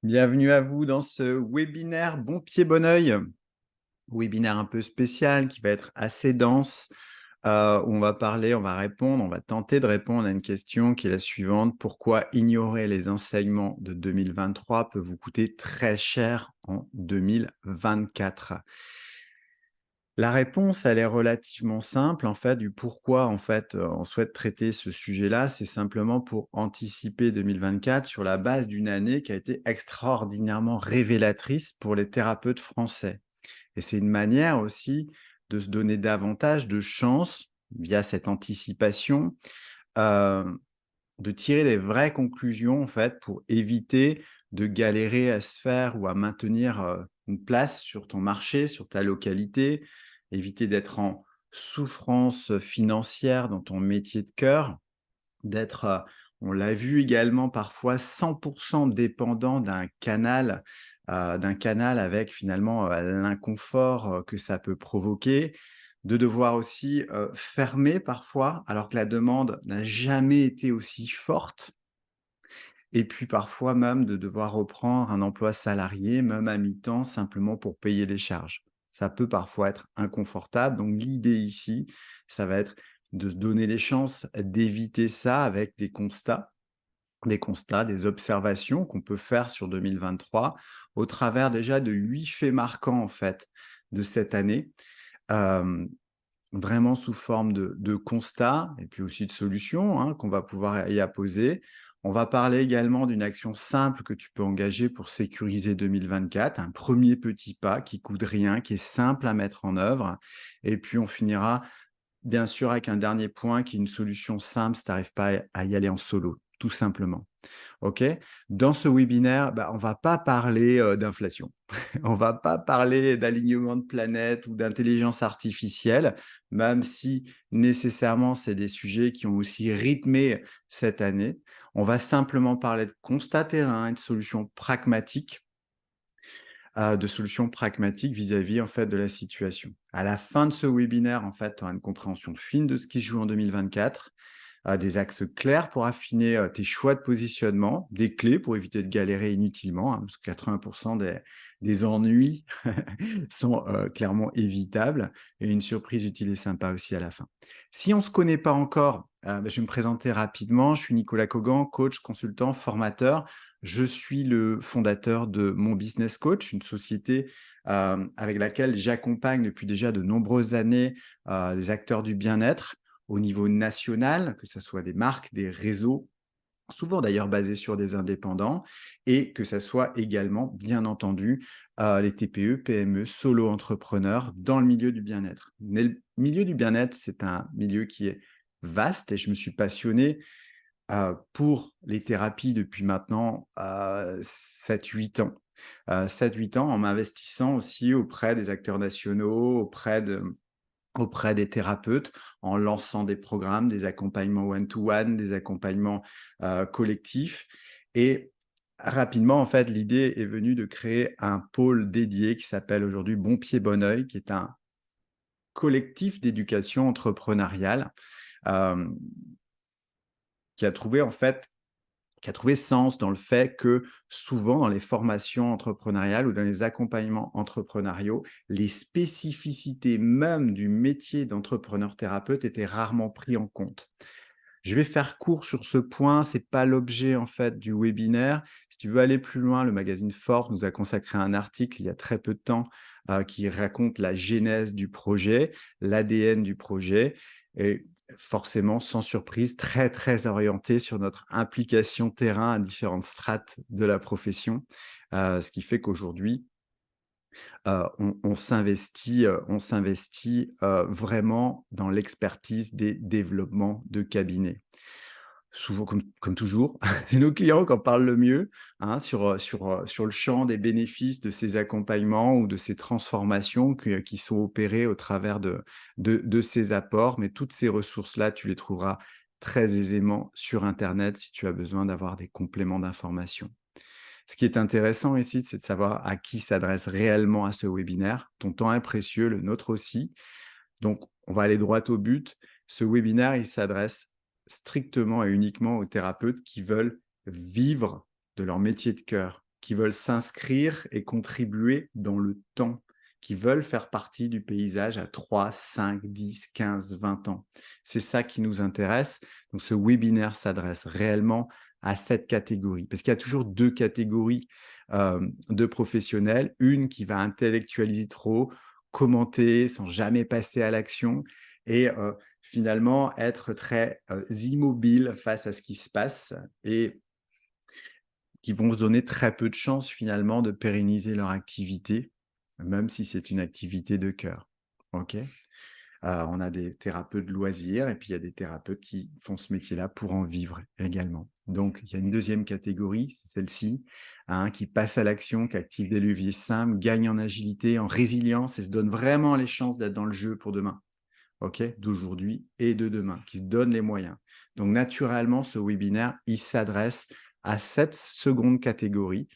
Bienvenue à vous dans ce webinaire Bon pied, bon oeil. Webinaire un peu spécial qui va être assez dense, où on va parler, on va tenter de répondre à une question qui est la suivante: pourquoi ignorer les enseignements de 2023 peut vous coûter très cher en 2024? La réponse, elle est relativement simple, en fait, du pourquoi, en fait, on souhaite traiter ce sujet-là. C'est simplement pour anticiper 2024 sur la base d'une année qui a été extraordinairement révélatrice pour les thérapeutes français. Et c'est une manière aussi de se donner davantage de chances, via cette anticipation, heu, de tirer des vraies conclusions, en fait, pour éviter de galérer à se faire ou à maintenir, une place sur ton marché, sur ta localité, éviter d'être en souffrance financière dans ton métier de cœur, d'être, on l'a vu également parfois 100 dépendant d'un canal avec finalement, l'inconfort, que ça peut provoquer. De devoir aussi, fermer parfois alors que la demande n'a jamais été aussi forte et puis parfois même de devoir reprendre un emploi salarié, même à mi-temps, simplement pour payer les charges. Ça peut parfois être inconfortable, donc l'idée ici, ça va être de se donner les chances d'éviter ça avec des observations qu'on peut faire sur 2023 au travers déjà de 8 faits marquants en fait de cette année, hem, vraiment sous forme de constats et puis aussi de solutions, hein, qu'on va pouvoir y apposer. On va parler également d'une action simple que tu peux engager pour sécuriser 2024, un premier petit pas qui coûte rien, qui est simple à mettre en œuvre et puis on finira bien sûr avec un dernier point qui est une solution simple si tu n'arrives pas à y aller en solo, tout simplement. OK? Dans ce webinaire, bah, on va pas parler, d'inflation. On va pas parler d'alignement de planètes ou d'intelligence artificielle, même si nécessairement c'est des sujets qui ont aussi rythmé cette année. On va simplement parler de constat terrain et de solutions pragmatiques vis-à-vis, en fait, de la situation. À la fin de ce webinaire, en fait, tu auras une compréhension fine de ce qui se joue en 2024, des axes clairs pour affiner, tes choix de positionnement, des clés pour éviter de galérer inutilement, hein, parce que 80 des ennuis sont, clairement évitables et une surprise utile et sympa aussi à la fin. Si on ne se connaît pas encore, bah, je vais me présenter rapidement. Je suis Nicolas Cogan, coach, consultant, formateur. Je suis le fondateur de Mon Business Coach, une société, avec laquelle j'accompagne depuis déjà de nombreuses années, des acteurs du bien-être au niveau national, que ce soit des marques, des réseaux, souvent d'ailleurs basés sur des indépendants et que ça soit également, bien entendu, les TPE, PME, solo-entrepreneurs dans le milieu du bien-être. Mais le milieu du bien-être, c'est un milieu qui est vaste et je me suis passionné, pour les thérapies depuis maintenant, 7-8 ans. 7-8 ans en m'investissant aussi auprès des acteurs nationaux, auprès des thérapeutes, en lançant des programmes, des accompagnements one to one, des accompagnements, collectifs et rapidement, en fait, l'idée est venue de créer un pôle dédié qui s'appelle aujourd'hui Bon pied, bon oeil, qui est un collectif d'éducation entrepreneuriale, hem, qui a trouvé en fait qui a trouvé sens dans le fait que souvent dans les formations entrepreneuriales ou dans les accompagnements entrepreneuriaux, les spécificités même du métier d'entrepreneur thérapeute étaient rarement pris en compte. Je vais faire court sur ce point, c'est pas l'objet en fait du webinaire. Si tu veux aller plus loin, le magazine Forbes nous a consacré un article il y a très peu de temps, qui raconte la genèse du projet, l'ADN du projet et forcément, sans surprise, très, très orienté sur notre implication terrain à différentes strates de la profession. Ce qui fait qu'aujourd'hui, on s'investit, vraiment dans l'expertise des développements de cabinets. Souvent comme toujours, c'est nos clients qui en parlent le mieux, hein, sur le champ des bénéfices de ces accompagnements ou de ces transformations qui sont opérées au travers de ces apports. Mais toutes ces ressources-là, tu les trouveras très aisément sur internet si tu as besoin d'avoir des compléments d'information. Ce qui est intéressant ici, c'est de savoir à qui s'adresse réellement à ce webinaire. Ton temps est précieux, le nôtre aussi. Donc, on va aller droit au but. Ce webinaire, il s'adresse strictement et uniquement aux thérapeutes qui veulent vivre de leur métier de cœur. qui veulent s'inscrire et contribuer dans le temps, qui veulent faire partie du paysage à 3, 5, 10, 15, 20 ans. C'est ça qui nous intéresse. Donc, ce webinaire s'adresse réellement à cette catégorie, parce qu'il y a toujours deux catégories de professionnels. Une qui va intellectualiser trop, commenter sans jamais passer à l'action et finalement être très immobile face à ce qui se passe et qui vont se donner très peu de chances finalement de pérenniser leur activité, même si c'est une activité de cœur. Ok. On a des thérapeutes de loisirs et puis il y a des thérapeutes qui font ce métier-là pour en vivre également. Donc, il y a une deuxième catégorie, c'est celle-ci, hein, qui passe à l'action, qui active des leviers simples, gagne en agilité, en résilience et se donne vraiment les chances d'être dans le jeu pour demain. Ok, d'aujourd'hui et de demain, qui se donne les moyens. Donc, naturellement, ce webinaire, il s'adresse à cette seconde catégorie.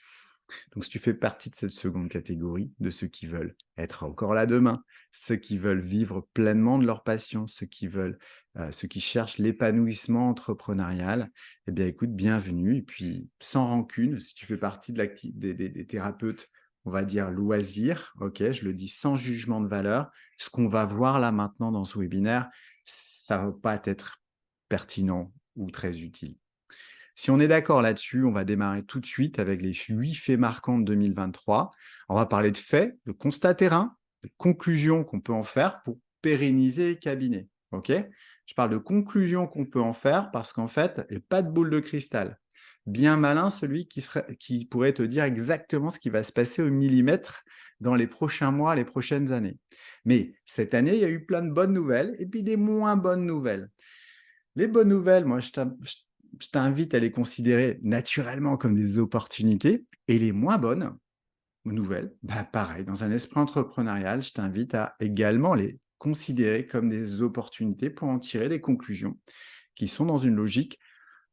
Donc, si tu fais partie de cette seconde catégorie, de ceux qui veulent être encore là demain, ceux qui veulent vivre pleinement de leur passion, ceux qui cherchent l'épanouissement entrepreneurial, eh bien, écoute, bienvenue. Et puis, sans rancune, si tu fais partie de des thérapeutes, on va dire loisirs, ok, je le dis sans jugement de valeur, ce qu'on va voir là maintenant dans ce webinaire, ça ne va pas être pertinent ou très utile. Si on est d'accord là-dessus, on va démarrer tout de suite avec les 8 faits marquants de 2023. On va parler de faits, de constats terrain, de conclusions qu'on peut en faire pour pérenniser les cabinets. Ok. Je parle de conclusions qu'on peut en faire parce qu'en fait, il n'y a pas de boule de cristal. Bien malin celui qui pourrait te dire exactement ce qui va se passer au millimètre dans les prochains mois, les prochaines années. Mais cette année, il y a eu plein de bonnes nouvelles et puis des moins bonnes nouvelles. Les bonnes nouvelles, moi, je t'invite à les considérer naturellement comme des opportunités. Et les moins bonnes nouvelles, bah pareil, dans un esprit entrepreneurial, je t'invite à également les considérer comme des opportunités pour en tirer des conclusions qui sont dans une logique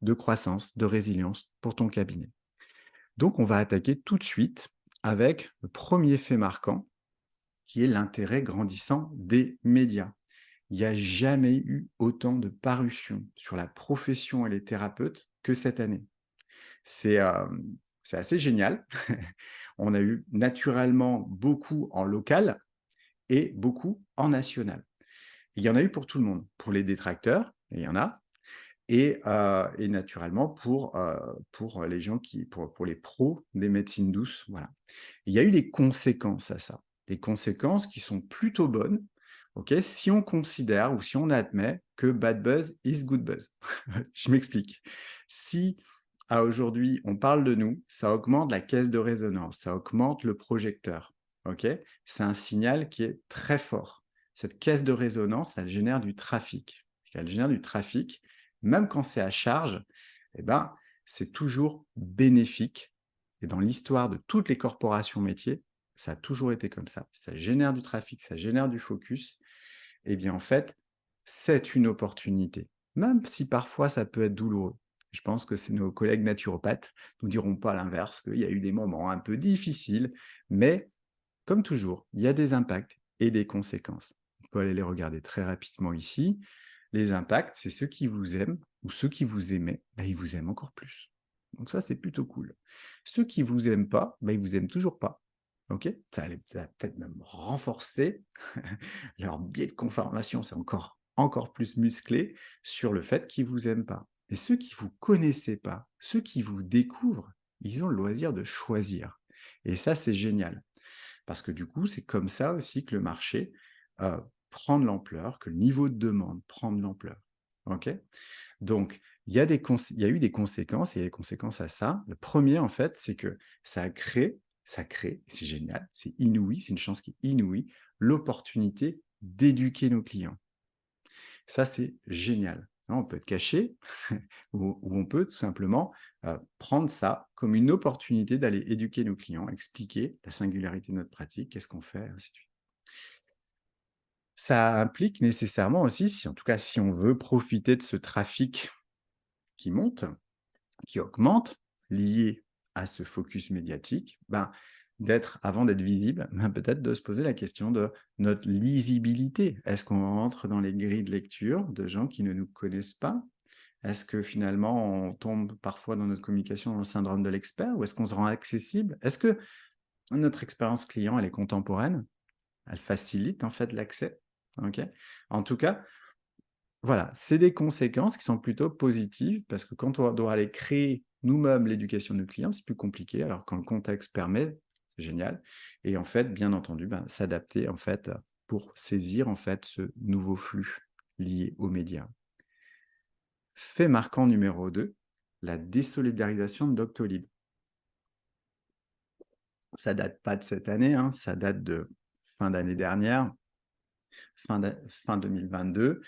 de croissance, de résilience pour ton cabinet. Donc, on va attaquer tout de suite avec le premier fait marquant, qui est l'intérêt grandissant des médias. Il n'y a jamais eu autant de parutions sur la profession et les thérapeutes que cette année. C'est assez génial. On a eu naturellement beaucoup en local et beaucoup en national. Il y en a eu pour tout le monde, pour les détracteurs, et il y en a, et naturellement pour les gens pour les pros des médecines douces. Voilà. Il y a eu des conséquences à ça, des conséquences qui sont plutôt bonnes. Ok, si on considère ou si on admet que bad buzz is good buzz. Je m'explique. Si aujourd'hui on parle de nous, ça augmente la caisse de résonance, ça augmente le projecteur. Ok, c'est un signal qui est très fort. Cette caisse de résonance, elle génère du trafic. Elle génère du trafic, même quand c'est à charge, eh ben, c'est toujours bénéfique. Et dans l'histoire de toutes les corporations métiers, ça a toujours été comme ça. Ça génère du trafic, ça génère du focus. Eh bien, en fait, c'est une opportunité, même si parfois ça peut être douloureux. Je pense que c'est nos collègues naturopathes nous diront pas l'inverse, qu'il y a eu des moments un peu difficiles, mais comme toujours, il y a des impacts et des conséquences. On peut aller les regarder très rapidement ici. Les impacts, c'est ceux qui vous aiment ou ceux qui vous aimaient, ben, ils vous aiment encore plus. Donc ça, c'est plutôt cool. Ceux qui vous aiment pas, ben, ils vous aiment toujours pas. Ok, ça va peut-être même renforcer leur biais de conformation, c'est encore plus musclé sur le fait qu'ils vous aiment pas. Et ceux qui vous connaissaient pas, ceux qui vous découvrent, ils ont le loisir de choisir. Et ça, c'est génial. Parce que du coup, c'est comme ça aussi que le marché prend de l'ampleur, que le niveau de demande prend de l'ampleur. Ok. Donc, il y a eu des conséquences, et il y a des conséquences à ça. Le premier, en fait, c'est que ça crée, c'est génial, c'est inouï, c'est une chance qui est inouïe, l'opportunité d'éduquer nos clients. Ça, c'est génial. On peut être caché ou on peut tout simplement prendre ça comme une opportunité d'aller éduquer nos clients, expliquer la singularité de notre pratique, qu'est-ce qu'on fait, ainsi de suite. Ça implique nécessairement aussi, en tout cas si on veut profiter de ce trafic qui monte, qui augmente, lié à ce focus médiatique, avant d'être visible, peut-être de se poser la question de notre lisibilité. Est-ce qu'on rentre dans les grilles de lecture de gens qui ne nous connaissent pas? Est-ce que finalement on tombe parfois dans notre communication dans le syndrome de l'expert ou est-ce qu'on se rend accessible? Est-ce que notre expérience client, elle est contemporaine? Elle facilite en fait l'accès? OK. En tout cas, voilà, c'est des conséquences qui sont plutôt positives parce que quand on doit aller créer nous-mêmes l'éducation de nos clients, c'est plus compliqué. Alors quand le contexte permet, c'est génial. Et en fait, bien entendu, ben, s'adapter en fait pour saisir en fait ce nouveau flux lié aux médias. Fait marquant numéro 2, la désolidarisation de Doctolib. Ça date pas de cette année, hein, ça date de fin d'année dernière, fin 2022.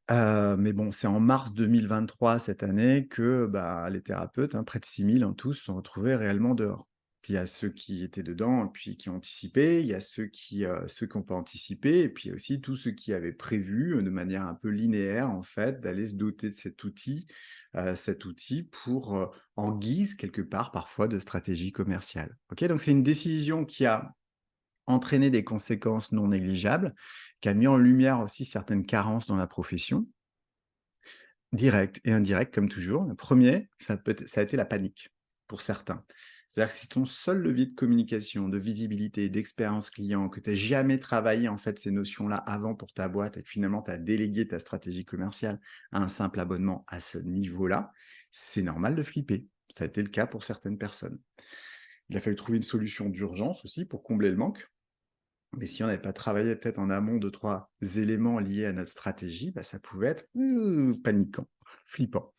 Mais bon, c'est en mars 2023 cette année que, bah, les thérapeutes, hein, près de 6 000 en tous, se sont retrouvés réellement dehors. Puis il y a ceux qui étaient dedans et puis qui ont anticipé, il y a ceux qui ont pas anticipé et puis il y a aussi tous ceux qui avaient prévu, de manière un peu linéaire en fait, d'aller se doter de cet outil pour, en guise quelque part parfois de stratégie commerciale. OK? Donc c'est une décision qui a entraîné des conséquences non négligeables, qui a mis en lumière aussi certaines carences dans la profession. Direct et indirect comme toujours. Le premier, ça a été la panique, pour certains. C'est-à-dire que si ton seul levier de communication, de visibilité, d'expérience client, que tu jamais travaillé en fait ces notions-là avant pour ta boîte et que finalement tu as délégué ta stratégie commerciale à un simple abonnement à ce niveau-là, c'est normal de flipper. Ça a été le cas pour certaines personnes. Il a fallu trouver une solution d'urgence aussi pour combler le manque. Mais si on n'avait pas travaillé peut-être en amont de 3 éléments liés à notre stratégie, bah, ça pouvait être, paniquant, flippant.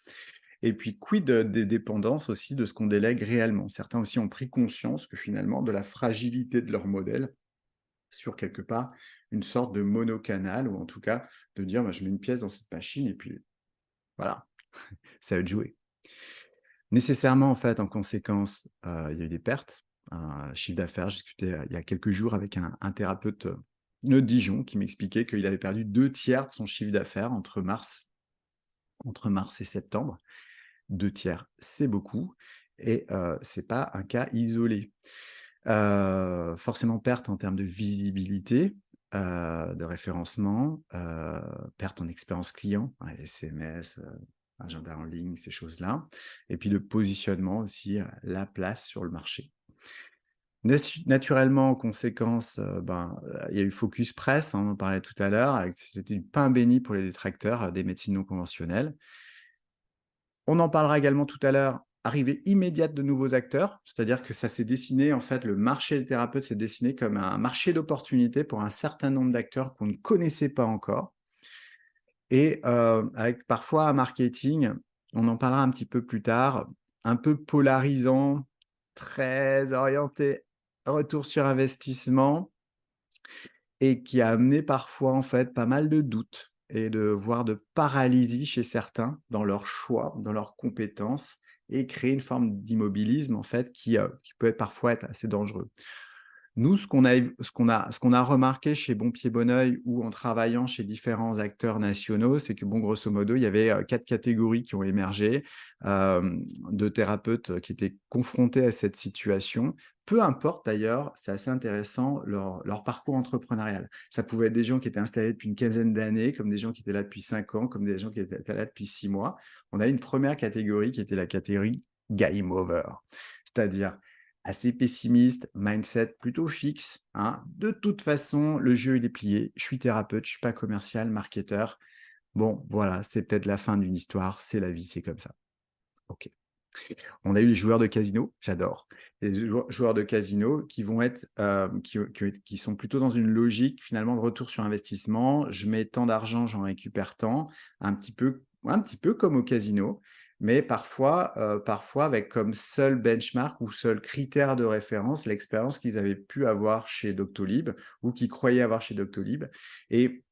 Et puis quid, des dépendances aussi de ce qu'on délègue réellement? Certains aussi ont pris conscience que finalement de la fragilité de leur modèle sur quelque part une sorte de monocanal ou en tout cas de dire: «Bah, je mets une pièce dans cette machine et puis voilà, c'est à eux de jouer». Nécessairement, en fait, en conséquence, il y a eu des pertes, chiffre d'affaires. J'ai discuté, il y a quelques jours avec un thérapeute, de Dijon qui m'expliquait qu'il avait perdu 2 tiers de son chiffre d'affaires entre mars et septembre. 2 tiers, c'est beaucoup et c'est pas un cas isolé. Forcément perte en termes de visibilité, de référencement, perte en expérience client, ouais, SMS, agenda en ligne, ces choses-là et puis de positionnement aussi, la place sur le marché. Naturellement, en conséquence, il y a eu Focus Press, hein, on en parlait tout à l'heure, avec c'était du pain béni pour les détracteurs, des médecines non conventionnelles. On en parlera également tout à l'heure, arrivée immédiate de nouveaux acteurs, c'est-à-dire que ça s'est dessiné, en fait, le marché des thérapeutes s'est dessiné comme un marché d'opportunités pour un certain nombre d'acteurs qu'on ne connaissait pas encore et avec parfois un marketing, on en parlera un petit peu plus tard, un peu polarisant, très orienté retour sur investissement et qui a amené parfois, en fait, pas mal de doutes et de voire de paralysie chez certains dans leurs choix, dans leurs compétences et créer une forme d'immobilisme, en fait, qui peut être parfois être assez dangereux. Nous, ce qu'on a remarqué chez Bon Pied Bon Oeil ou en travaillant chez différents acteurs nationaux, c'est que, bon, grosso modo, il y avait, 4 catégories qui ont émergé, de thérapeutes, qui étaient confrontés à cette situation. Peu importe d'ailleurs, c'est assez intéressant, leur parcours entrepreneurial. Ça pouvait être des gens qui étaient installés depuis une quinzaine d'années, comme des gens qui étaient là depuis 5 ans, comme des gens qui étaient là depuis 6 mois. On a une première catégorie qui était la catégorie game over. C'est-à-dire assez pessimiste, mindset plutôt fixe, hein. De toute façon, le jeu, il est plié. Je suis thérapeute, je suis pas commercial, marketeur. Bon, voilà, c'est peut-être la fin d'une histoire, c'est la vie, c'est comme ça. OK. On a eu les joueurs de casino, j'adore. Les joueurs de casino qui vont être, qui sont plutôt dans une logique finalement de retour sur investissement. Je mets tant d'argent, j'en récupère tant, un petit peu comme au casino, mais parfois avec comme seul benchmark ou seul critère de référence l'expérience qu'ils avaient pu avoir chez Doctolib ou qu'ils croyaient avoir chez Doctolib et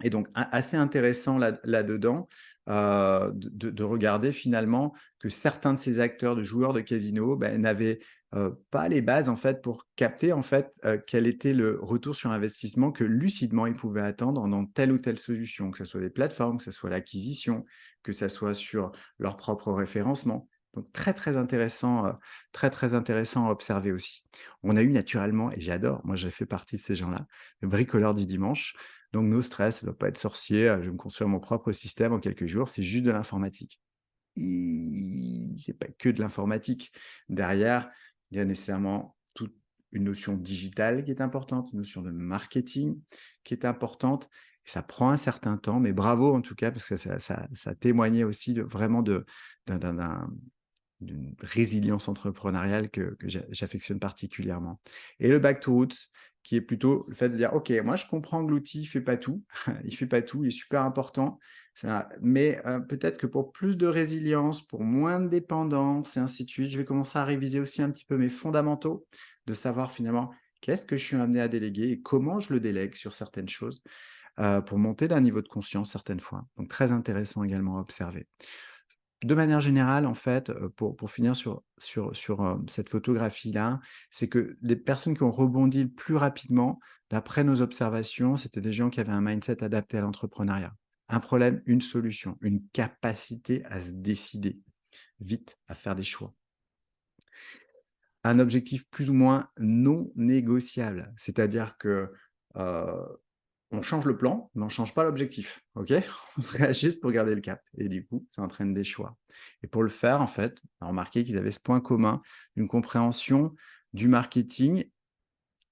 donc assez intéressant là-dedans, de regarder finalement que certains de ces acteurs, de joueurs de casino, n'avaient, pas les bases en fait pour capter en fait, quel était le retour sur investissement que lucidement ils pouvaient attendre dans telle ou telle solution, que ce soit des plateformes, que ce soit l'acquisition, que ça soit sur leur propre référencement. Donc très, très intéressant à observer aussi. On a eu naturellement et j'adore, moi j'ai fait partie de ces gens-là, le bricoleur du dimanche. Donc, no stress, ça ne doit pas être sorcier, je vais me construire mon propre système en quelques jours, c'est juste de l'informatique. C'est pas que de l'informatique. Derrière, il y a nécessairement toute une notion digitale qui est importante, une notion de marketing qui est importante. Ça prend un certain temps, mais bravo en tout cas, parce que ça témoignait aussi vraiment d'un d'une résilience entrepreneuriale que j'affectionne particulièrement. Et le back to roots, qui est plutôt le fait de dire: «OK, moi je comprends que l'outil, il fait pas tout, il fait pas tout, il est super important, ça mais peut-être que pour plus de résilience, pour moins de dépendance et ainsi de suite, je vais commencer à réviser aussi un petit peu mes fondamentaux, de savoir finalement qu'est-ce que je suis amené à déléguer et comment je le délègue sur certaines choses, pour monter d'un niveau de conscience certaines fois». Donc très intéressant également à observer. De manière générale, en fait, pour finir sur cette photographie-là, c'est que les personnes qui ont rebondi le plus rapidement, d'après nos observations, c'était des gens qui avaient un mindset adapté à l'entrepreneuriat. Un problème, une solution, une capacité à se décider vite, à faire des choix. Un objectif plus ou moins non négociable, c'est-à-dire que, heu on change le plan, mais on change pas l'objectif, OK? On se réajuste pour garder le cap et du coup, ça entraîne des choix et pour le faire, en fait, on a remarqué qu'ils avaient ce point commun, une compréhension du marketing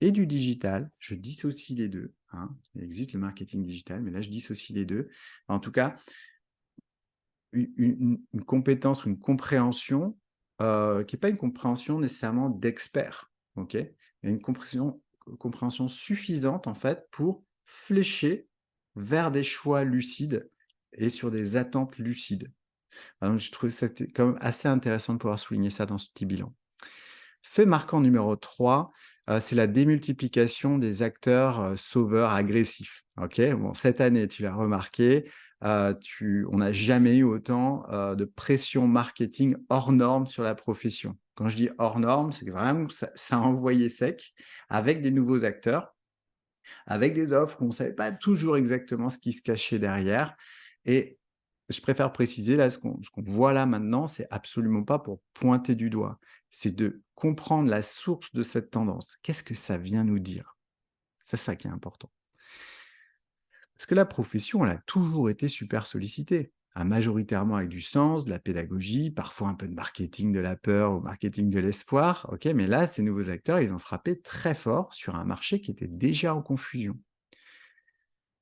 et du digital. Je dissocie les 2, hein. Il existe le marketing digital, mais là, je dissocie les 2. En tout cas, une compétence ou une compréhension, qui est pas une compréhension nécessairement d'expert, OK? Mais une compréhension suffisante, en fait, pour flécher vers des choix lucides et sur des attentes lucides. Ah donc je trouve ça c'était quand même assez intéressant de pouvoir souligner ça dans ce petit bilan. Fait marquant numéro 3, c'est la démultiplication des acteurs, sauveurs agressifs. OK? Bon, cette année, tu l'as remarqué, tu on n'a jamais eu autant, de pression marketing hors norme sur la profession. Quand je dis hors norme, c'est que vraiment ça a envoyé sec avec des nouveaux acteurs, avec des offres où on ne savait pas toujours exactement ce qui se cachait derrière et je préfère préciser là, ce qu'on voit là maintenant, c'est absolument pas pour pointer du doigt. C'est de comprendre la source de cette tendance. Qu'est-ce que ça vient nous dire? C'est ça qui est important. Parce que la profession, elle a toujours été super sollicitée, majoritairement avec du sens, de la pédagogie, parfois un peu de marketing de la peur ou marketing de l'espoir. Ok, mais là, ces nouveaux acteurs, ils ont frappé très fort sur un marché qui était déjà en confusion.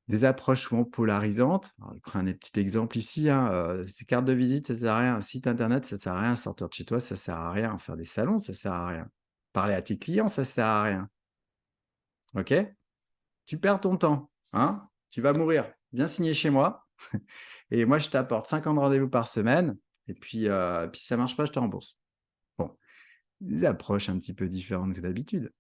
Des approches souvent polarisantes. Alors, je prends un petit exemple ici, hein, ces cartes de visite, ça sert à rien. Un site internet, ça sert à rien. Sortir de chez toi, ça sert à rien. Faire des salons, ça sert à rien. Parler à tes clients, ça sert à rien. OK? Tu perds ton temps, hein? Tu vas mourir. Viens signer chez moi et moi, je t'apporte 50 rendez-vous par semaine et puis si ça marche pas, je te rembourse. Bon, des approches un petit peu différentes que d'habitude.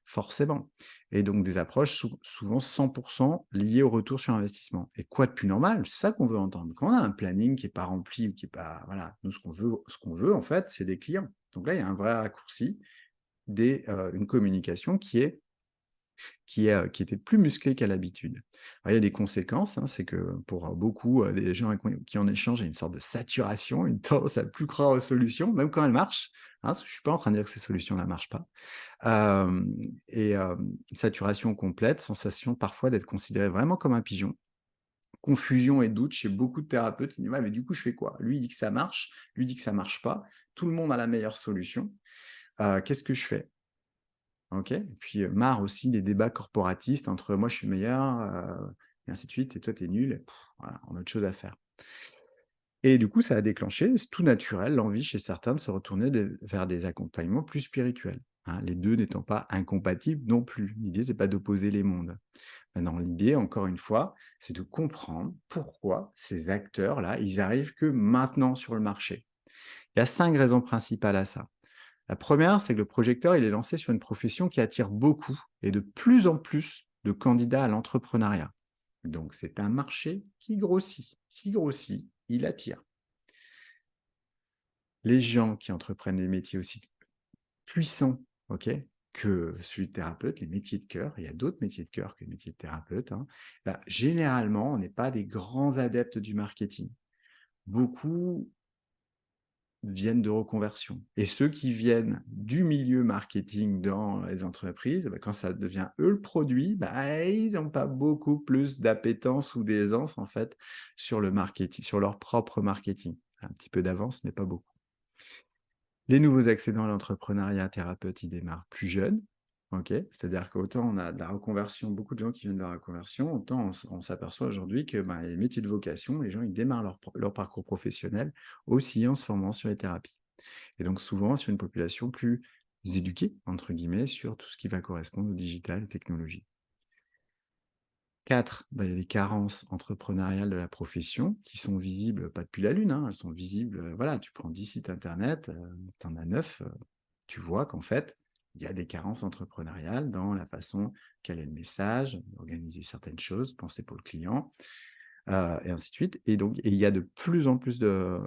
Forcément. Et donc des approches souvent 100% liées au retour sur investissement. Et quoi de plus normal? C'est ça qu'on veut entendre. Quand on a un planning qui est pas rempli ou qui est pas, voilà, nous ce qu'on veut en fait, c'est des clients. Donc là, il y a un vrai raccourci, une communication qui était plus musclée qu'à l'habitude. Alors, il y a des conséquences, hein, c'est que pour beaucoup des gens avec qui on échange, il y a une sorte de saturation, une tendance à plus croire aux solutions, même quand elles marchent. Hein, je suis pas en train de dire que ces solutions-là marchent pas. Saturation complète, sensation parfois d'être considéré vraiment comme un pigeon. Confusion et doute chez beaucoup de thérapeutes qui disent: «Ouais, mais du coup, je fais quoi? Lui, il dit que ça marche, lui dit que ça marche pas. Tout le monde a la meilleure solution. Qu'est-ce que je fais?» OK? Et puis, marre aussi des débats corporatistes entre moi, je suis le meilleur, et ainsi de suite et toi, tu es nul. Et voilà, on a autre chose à faire. Et du coup, ça a déclenché, c'est tout naturel, l'envie chez certains de se retourner vers des accompagnements plus spirituels, hein, les deux n'étant pas incompatibles non plus. L'idée, c'est pas d'opposer les mondes. Maintenant, l'idée, encore une fois, c'est de comprendre pourquoi ces acteurs-là, ils arrivent que maintenant sur le marché. Il y a 5 raisons principales à ça. La première, c'est que le projecteur, il est lancé sur une profession qui attire beaucoup et de plus en plus de candidats à l'entrepreneuriat. Donc, c'est un marché qui grossit. S'il grossit, il attire. Les gens qui entreprennent des métiers aussi puissants, OK, que celui de thérapeute, les métiers de cœur, il y a d'autres métiers de cœur que les métiers de thérapeute, hein, bah, généralement, on n'est pas des grands adeptes du marketing. Beaucoup viennent de reconversion. Et ceux qui viennent du milieu marketing dans les entreprises, bah, quand ça devient eux le produit, bah, ils n'ont pas beaucoup plus d'appétence ou d'aisance en fait sur le marketing, sur leur propre marketing. Un petit peu d'avance, mais pas beaucoup. Les nouveaux accédants à l'entrepreneuriat thérapeute, ils démarrent plus jeunes. Ok, c'est-à-dire qu'autant on a de la reconversion, beaucoup de gens qui viennent de la reconversion, autant on s'aperçoit aujourd'hui que bah, les métiers de vocation, les gens ils démarrent leur parcours professionnel aussi en se formant sur les thérapies. Et donc souvent sur une population plus éduquée, entre guillemets, sur tout ce qui va correspondre au digital et technologie. 4, bah, il y a les carences entrepreneuriales de la profession qui sont visibles, pas depuis la Lune, hein, elles sont visibles, voilà, tu prends 10 sites internet, tu en as 9, tu vois qu'en fait, il y a des carences entrepreneuriales dans la façon quel est le message, organiser certaines choses, penser pour le client, et ainsi de suite. Et donc, il y a de plus en plus de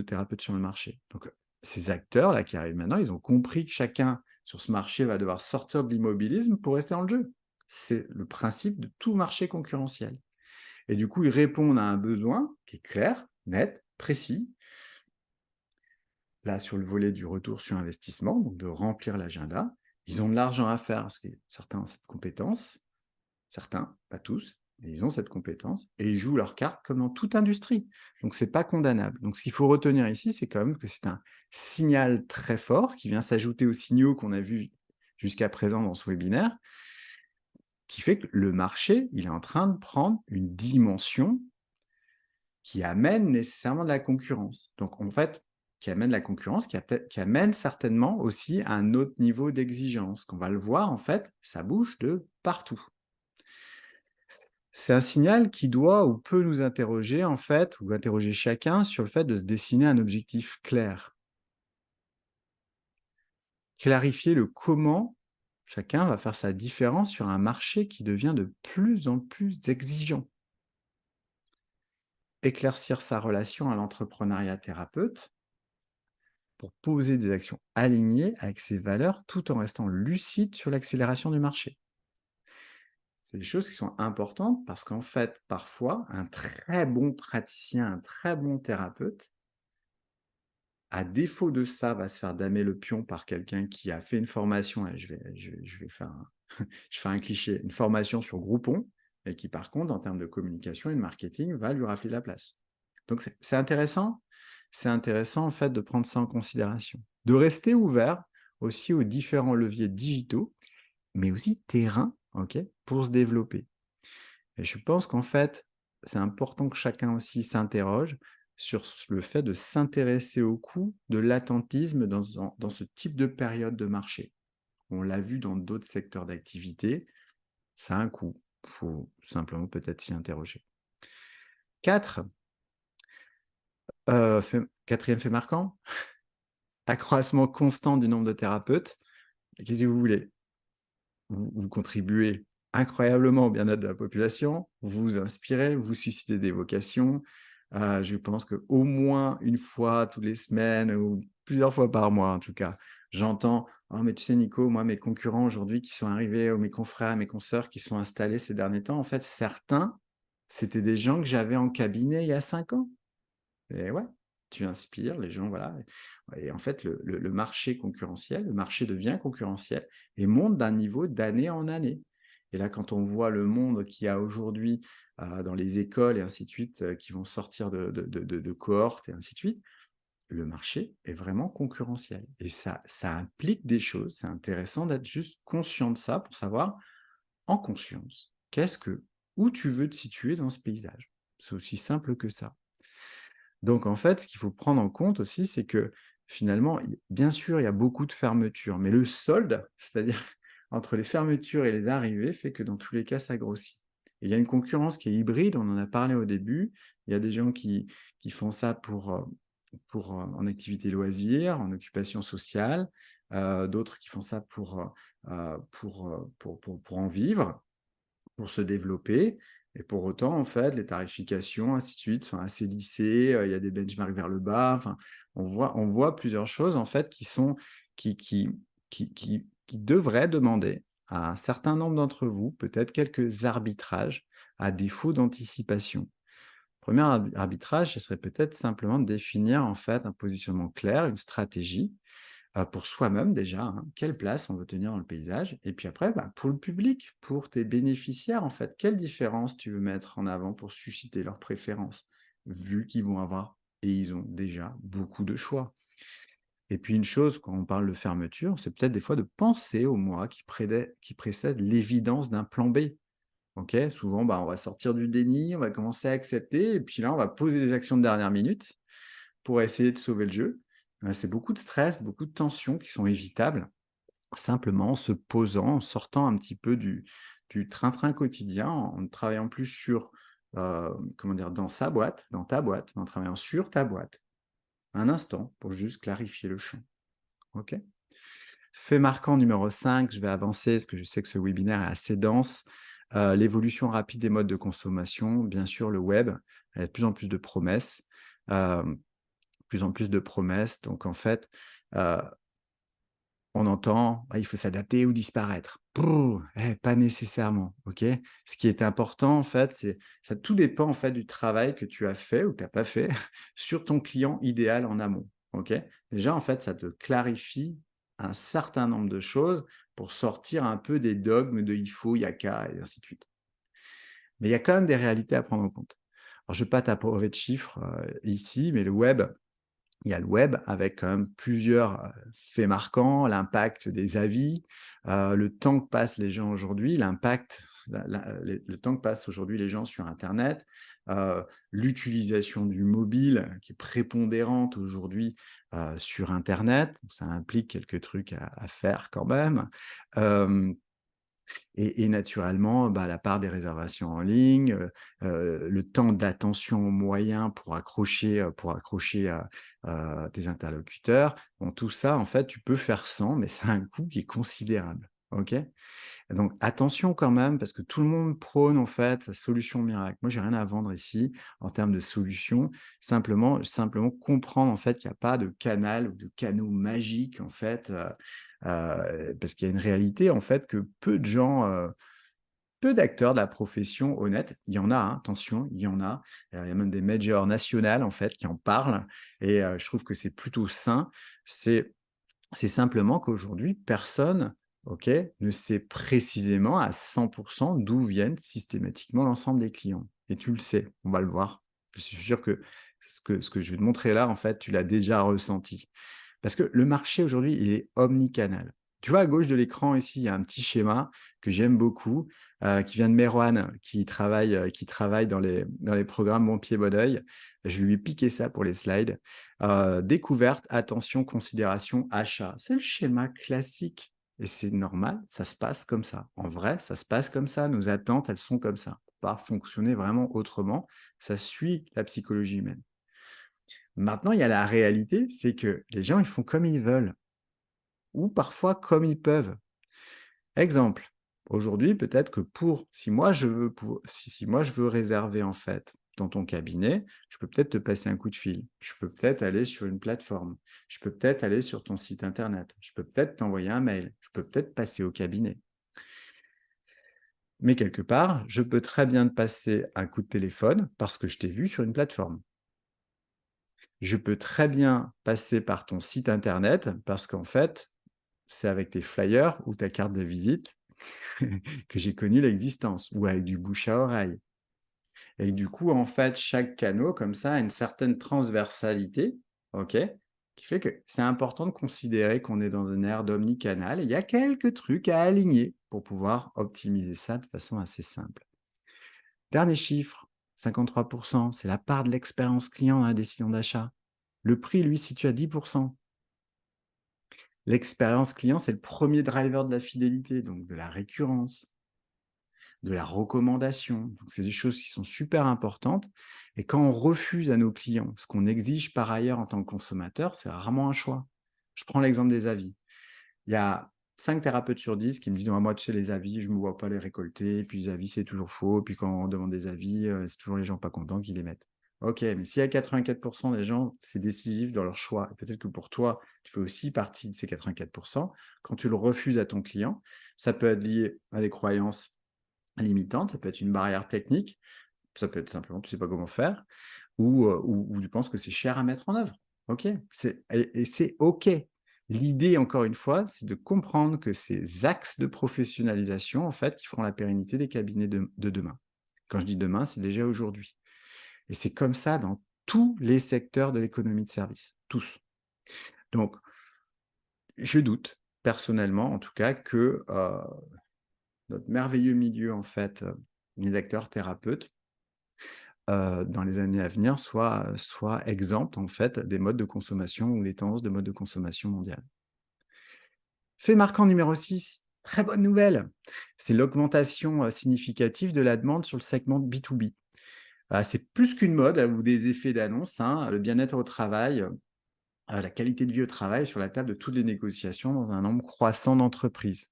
thérapeutes sur le marché. Donc, ces acteurs-là qui arrivent maintenant, ils ont compris que chacun sur ce marché va devoir sortir de l'immobilisme pour rester dans le jeu. C'est le principe de tout marché concurrentiel. Et du coup, ils répondent à un besoin qui est clair, net, précis. Là, sur le volet du retour sur investissement, donc de remplir l'agenda, ils ont de l'argent à faire parce que certains ont cette compétence, certains, pas tous, mais ils ont cette compétence et ils jouent leur carte comme dans toute industrie. Donc, c'est pas condamnable. Donc, ce qu'il faut retenir ici, c'est quand même que c'est un signal très fort qui vient s'ajouter aux signaux qu'on a vus jusqu'à présent dans ce webinaire, qui fait que le marché, il est en train de prendre une dimension qui amène nécessairement de la concurrence. Donc, en fait, qui amène la concurrence, qui amène certainement aussi à un autre niveau d'exigence. Qu'on va le voir, en fait, ça bouge de partout. C'est un signal qui doit ou peut nous interroger, en fait, ou interroger chacun sur le fait de se dessiner un objectif clair. Clarifier le comment chacun va faire sa différence sur un marché qui devient de plus en plus exigeant. Éclaircir sa relation à l'entrepreneuriat thérapeute pour poser des actions alignées avec ses valeurs tout en restant lucide sur l'accélération du marché. C'est des choses qui sont importantes parce qu'en fait, parfois, un très bon praticien, un très bon thérapeute, à défaut de ça, va se faire damer le pion par quelqu'un qui a fait une formation, et je vais faire je fais un cliché, une formation sur Groupon, et qui par contre, en termes de communication et de marketing, va lui rafler la place. Donc c'est intéressant, c'est intéressant en fait de prendre ça en considération, de rester ouvert aussi aux différents leviers digitaux, mais aussi terrain, ok, pour se développer. Et je pense qu'en fait, c'est important que chacun aussi s'interroge sur le fait de s'intéresser au coût de l'attentisme dans ce type de période de marché. On l'a vu dans d'autres secteurs d'activité, ça a un coût. Il faut simplement peut-être s'y interroger. 4, quatrième fait marquant, accroissement constant du nombre de thérapeutes. Qu'est-ce que vous voulez? Vous contribuez incroyablement au bien-être de la population, vous vous inspirez, vous suscitez des vocations. Je pense qu'au moins une fois toutes les semaines ou plusieurs fois par mois en tout cas, j'entends « Oh mais tu sais Nico, moi mes concurrents aujourd'hui qui sont arrivés, ou mes confrères, mes consoeurs qui sont installés ces derniers temps, en fait certains, c'était des gens que j'avais en cabinet il y a 5 ans. » Et ouais, tu inspires les gens, voilà. Et en fait, le marché concurrentiel, le marché devient concurrentiel et monte d'un niveau d'année en année. Et là, quand on voit le monde qu'il y a aujourd'hui dans les écoles et ainsi de suite, qui vont sortir de cohortes et ainsi de suite, le marché est vraiment concurrentiel. Et ça implique des choses. C'est intéressant d'être juste conscient de ça pour savoir, en conscience, où tu veux te situer dans ce paysage. C'est aussi simple que ça. Donc en fait, ce qu'il faut prendre en compte aussi, c'est que finalement, bien sûr, il y a beaucoup de fermetures, mais le solde, c'est-à-dire entre les fermetures et les arrivées, fait que dans tous les cas, ça grossit. Et il y a une concurrence qui est hybride, on en a parlé au début. Il y a des gens qui font ça en activité loisir, en occupation sociale, d'autres qui font ça pour en vivre, pour se développer. Et pour autant, en fait, les tarifications, ainsi de suite, sont assez lissées. Il y a des benchmarks vers le bas. Enfin, on voit plusieurs choses, en fait, qui devraient demander à un certain nombre d'entre vous, peut-être quelques arbitrages, à défaut d'anticipation. Premier arbitrage, ce serait peut-être simplement de définir en fait un positionnement clair, une stratégie pour soi-même déjà, hein, quelle place on veut tenir dans le paysage, et puis après, bah, pour le public, pour tes bénéficiaires, en fait, quelle différence tu veux mettre en avant pour susciter leur préférence, vu qu'ils vont avoir, et ils ont déjà beaucoup de choix. Et puis une chose, quand on parle de fermeture, c'est peut-être des fois de penser au moi qui précède l'évidence d'un plan B. Ok, souvent, bah, on va sortir du déni, on va commencer à accepter, et puis là, on va poser des actions de dernière minute pour essayer de sauver le jeu. C'est beaucoup de stress, beaucoup de tensions qui sont évitables, simplement en se posant, en sortant un petit peu du train-train quotidien, en travaillant plus sur, comment dire, dans sa boîte, dans ta boîte, en travaillant sur ta boîte, un instant pour juste clarifier le champ. OK? Fait marquant numéro 5, je vais avancer parce que je sais que ce webinaire est assez dense. L'évolution rapide des modes de consommation, bien sûr le web, il y a de plus en plus de promesses, plus en plus de promesses. Donc en fait, heu, on entend: «Ah, il faut s'adapter ou disparaître». Pouh! Pas nécessairement, OK? Ce qui est important en fait, c'est ça tout dépend en fait du travail que tu as fait ou que tu as pas fait sur ton client idéal en amont, OK? Déjà en fait, ça te clarifie un certain nombre de choses pour sortir un peu des dogmes de «il faut», «il y a qu'à» et ainsi de suite. Mais il y a quand même des réalités à prendre en compte. Alors je ne vais pas t'abreuver de chiffres, ici, mais il y a le web avec quand même plusieurs, faits marquants, l'impact des avis, le temps que passent les gens aujourd'hui, l'impact, le temps que passent aujourd'hui les gens sur internet, l'utilisation du mobile qui est prépondérante aujourd'hui, sur internet. Ça implique quelques trucs à faire quand même. Hem et naturellement, bah, la part des réservations en ligne, le temps d'attention moyen pour accrocher à tes interlocuteurs. Bon, tout ça, en fait, tu peux faire sans, mais ça a un coût qui est considérable, OK? Donc attention quand même, parce que tout le monde prône en fait sa solution miracle. Moi, j'ai rien à vendre ici en termes de solution. Simplement comprendre en fait qu'il y a pas de canal ou de canaux magiques en fait, parce qu'il y a une réalité en fait que peu de gens, peu d'acteurs de la profession honnête, il y en a, hein, attention, il y en a. Il y a même des majors nationales en fait qui en parlent et je trouve que c'est plutôt sain. C'est c'est simplement qu'aujourd'hui, personne, OK, ne sait précisément à 100 d'où viennent systématiquement l'ensemble des clients et tu le sais, on va le voir. Je suis sûr que ce que je vais te montrer là, en fait, tu l'as déjà ressenti. Parce que le marché aujourd'hui, il est omnicanal. Tu vois, à gauche de l'écran ici, il y a un petit schéma que j'aime beaucoup, qui vient de Merwan, qui travaille dans les programmes Bon Pied Bon Oeil. Je lui ai piqué ça pour les slides. Découverte, attention, considération, achat. C'est le schéma classique et c'est normal, ça se passe comme ça. En vrai, ça se passe comme ça. Nos attentes, elles sont comme ça. On peut pas fonctionner vraiment autrement. Ça suit la psychologie humaine. Maintenant, il y a la réalité, c'est que les gens, ils font comme ils veulent ou parfois comme ils peuvent. Exemple, aujourd'hui, peut-être que si moi je veux réserver en fait dans ton cabinet, je peux peut-être te passer un coup de fil. Je peux peut-être aller sur une plateforme. Je peux peut-être aller sur ton site internet. Je peux peut-être t'envoyer un mail. Je peux peut-être passer au cabinet. Mais quelque part, je peux très bien te passer un coup de téléphone parce que je t'ai vu sur une plateforme. Je peux très bien passer par ton site internet parce qu'en fait, c'est avec tes flyers ou ta carte de visite que j'ai connu l'existence ou avec du bouche à oreille. Et du coup, en fait, chaque canal comme ça a une certaine transversalité, OK, qui fait que c'est important de considérer qu'on est dans une ère d'omnicanal et il y a quelques trucs à aligner pour pouvoir optimiser ça de façon assez simple. Dernier chiffre, 53, c'est la part de l'expérience client dans la décision d'achat. Le prix, lui, situe à 10. L'expérience client, c'est le premier driver de la fidélité, donc de la récurrence, de la recommandation. Donc, c'est des choses qui sont super importantes. Et quand on refuse à nos clients ce qu'on exige par ailleurs en tant que consommateur, c'est rarement un choix. Je prends l'exemple des avis. Il y a 5 thérapeutes sur 10 qui me disent: «Ah, moi, tu sais, les avis, je ne me vois pas les récolter. Puis les avis, c'est toujours faux. Puis quand on demande des avis, c'est toujours les gens pas contents qui les mettent». OK, mais s'il y a 84 des gens, c'est décisif dans leur choix. Et peut-être que pour toi, tu fais aussi partie de ces 84. Quand tu le refuses à ton client, ça peut être lié à des croyances limitantes, ça peut être une barrière technique, Ça peut être simplement tu sais pas comment faire ou tu penses que c'est cher à mettre en œuvre. OK, et c'est OK. L'idée, encore une fois, c'est de comprendre que ces axes de professionnalisation, en fait, qui feront la pérennité des cabinets de demain. Quand je dis demain, c'est déjà aujourd'hui. Et c'est comme ça dans tous les secteurs de l'économie de service, tous. Donc, je doute, personnellement, en tout cas, que notre merveilleux milieu, en fait, les acteurs thérapeutes, dans les années à venir, soit exempt, en fait, des modes de consommation ou des tendances de mode de consommation mondiale. Fait marquant numéro 6, très bonne nouvelle, c'est l'augmentation, significative de la demande sur le segment B2B. C'est plus qu'une mode ou des effets d'annonce, hein, le bien-être au travail, la qualité de vie au travail est sur la table de toutes les négociations dans un nombre croissant d'entreprises.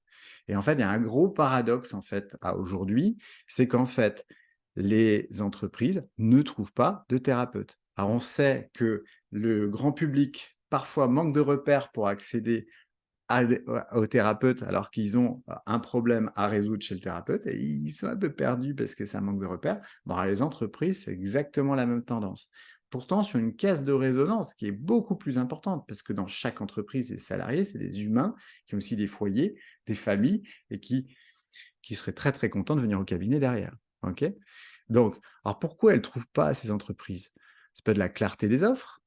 Et en fait, il y a un gros paradoxe en fait à aujourd'hui, c'est qu'en fait, les entreprises ne trouvent pas de thérapeutes. Alors on sait que le grand public parfois manque de repères pour accéder aux thérapeutes alors qu'ils ont un problème à résoudre chez le thérapeute et ils sont un peu perdus parce que ça manque de repères. Bon, les entreprises, c'est exactement la même tendance. Pourtant, sur une caisse de résonance qui est beaucoup plus importante, parce que dans chaque entreprise, les salariés, c'est des humains qui ont aussi des foyers, des familles, et qui seraient très très contents de venir au cabinet derrière. Ok. Donc, alors pourquoi elles ne trouvent pas ces entreprises? C'est pas de la clarté des offres,